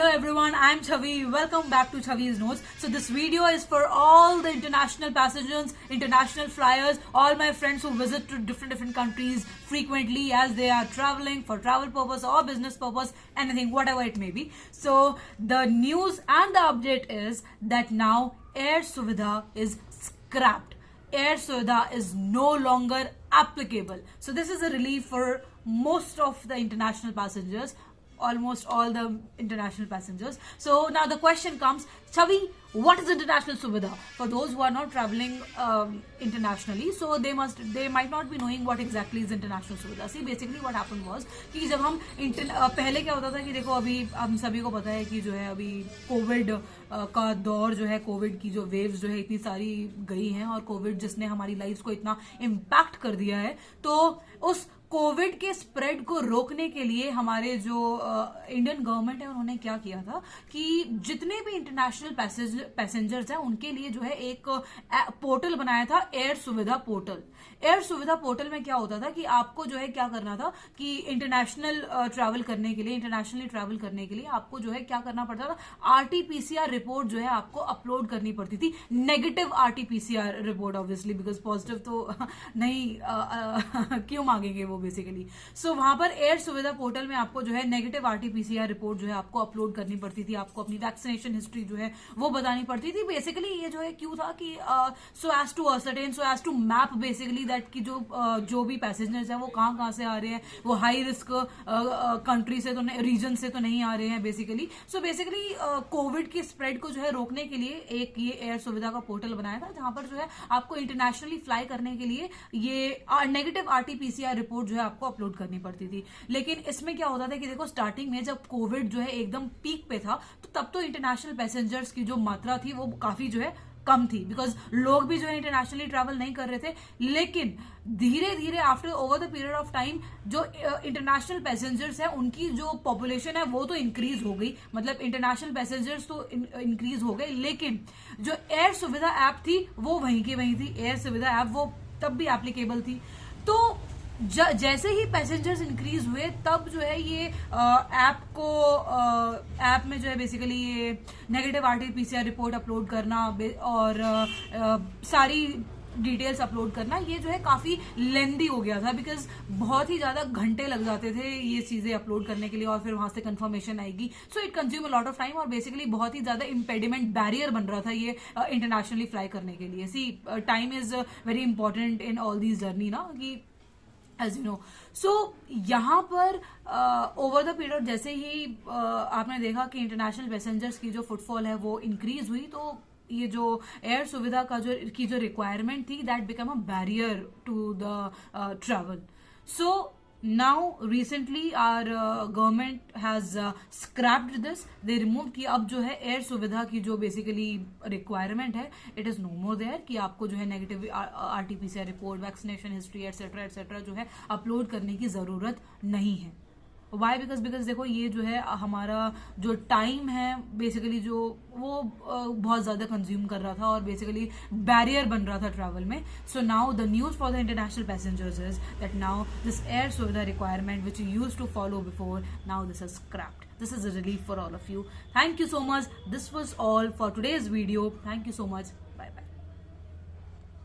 Hello everyone, I am Chavi. Welcome back to Chavi's Notes. So this video is for all the international passengers, international flyers, all my friends who visit to different countries frequently as they are traveling for travel purpose or business purpose, anything, whatever it may be. So the news and the update is that now Air Suvidha is scrapped. Air Suvidha is no longer applicable. So this is a relief for most of the international passengers, almost all the international passengers. So now the question comes, Chavi, what is international Suvidha? For those who are not traveling internationally, so they might not be knowing what exactly is international Suvidha. See, basically what happened was कि जब हम पहले क्या होता था कि देखो अभी हम सभी को पता है कि जो है अभी कोविड का दौर जो है, कोविड की जो वेव्स जो है इतनी सारी गई हैं और कोविड जिसने हमारी लाइफ को इतना इम्पैक्ट कर दिया है, तो उस कोविड के स्प्रेड को रोकने के लिए हमारे जो इंडियन गवर्नमेंट है उन्होंने क्या किया था कि जितने भी इंटरनेशनल पैसेंजर्स हैं उनके लिए जो है एक पोर्टल बनाया था, एयर सुविधा पोर्टल। एयर सुविधा पोर्टल में क्या होता था कि आपको जो है क्या करना था कि इंटरनेशनली ट्रैवल करने के लिए आपको जो है क्या करना पड़ता था, आरटीपीसीआर रिपोर्ट जो है आपको अपलोड करनी पड़ती थी। Negative RTPCR report, obviously, because positive तो नहीं क्यों मांगेंगे वो बेसिकली। सो वहां पर एयर सुविधा पोर्टल में आपको जो है नेगेटिव आरटीपीसीआर रिपोर्ट जो है आपको अपलोड करनी पड़ती थी, आपको अपनी वैक्सीनेशन हिस्ट्री जो है वो बतानी पड़ती थी। बेसिकली ये जो है क्यों था कि so as to map basically that कि जो भी पैसेंजर्स हैं वो कहाँ से आ रहे हैं, वो हाई रिस्क कंट्री से तो रीजन से तो नहीं आ रहे हैं बेसिकली। सो बेसिकली कोविड की स्प्रेड को जो है रोकने के लिए एक ये एयर सुविधा का पोर्टल बनाया था जहां पर जो है आपको इंटरनेशनली फ्लाई करने के लिए ये नेगेटिव आरटीपीसीआर रिपोर्ट जो है आपको अपलोड करनी पड़ती थी। लेकिन इसमें क्या होता था कि देखो स्टार्टिंग में जब कोविड जो है एकदम पीक पे था तो तब तो इंटरनेशनल पैसेंजर्स की जो मात्रा थी वो काफी जो है कम थी, बिकॉज लोग भी जो है इंटरनेशनली ट्रैवल नहीं कर रहे थे। लेकिन धीरे धीरे after over the period of time जो इंटरनेशनल पैसेंजर्स है उनकी जो पॉपुलेशन है वो तो इंक्रीज हो गई, मतलब इंटरनेशनल पैसेंजर्स तो इंक्रीज हो गए, लेकिन जो एयर सुविधा ऐप थी वो वहीं की वहीं थी। एयर सुविधा ऐप वो तब भी एप्लीकेबल थी। तो जैसे ही पैसेंजर्स इंक्रीज हुए तब जो है ये ऐप में जो है बेसिकली ये नेगेटिव आरटीपीसीआर रिपोर्ट अपलोड करना और सारी डिटेल्स अपलोड करना, ये जो है काफी लेंदी हो गया था, बिकॉज बहुत ही ज्यादा घंटे लग जाते थे ये चीजें अपलोड करने के लिए और फिर वहां से कंफर्मेशन आएगी। So it consume a lot of time और बेसिकली बहुत ही ज्यादा इम्पेडिमेंट बैरियर बन रहा था ये इंटरनेशनली फ्लाई करने के लिए। See, time is very important in all these journey ना, कि एज यू नो। सो यहाँ पर ओवर द पीरियड जैसे ही आपने देखा कि इंटरनेशनल पैसेंजर्स की जो फुटफॉल है वो इंक्रीज हुई, तो ये जो एयर सुविधा का जो रिक्वायरमेंट थी that become a barrier to the travel. So now recently our government has scrapped this. they removed कि अब जो है एयर सुविधा की जो बेसिकली रिक्वायरमेंट है it is no more there कि आपको जो है negative RTPCR report, vaccination history etcetera जो है अपलोड करने की जरूरत नहीं है। वाई? बिकॉज देखो ये जो है हमारा जो टाइम है बेसिकली जो वो बहुत ज्यादा कंज्यूम कर रहा था और बेसिकली बैरियर बन रहा था ट्रैवल में। So now the news for the international passengers is that now this air Suvidha requirement which you used to follow before, now this is scrapped. This is a relief for all of you. Thank you so much. This was all for today's video. Thank you so much.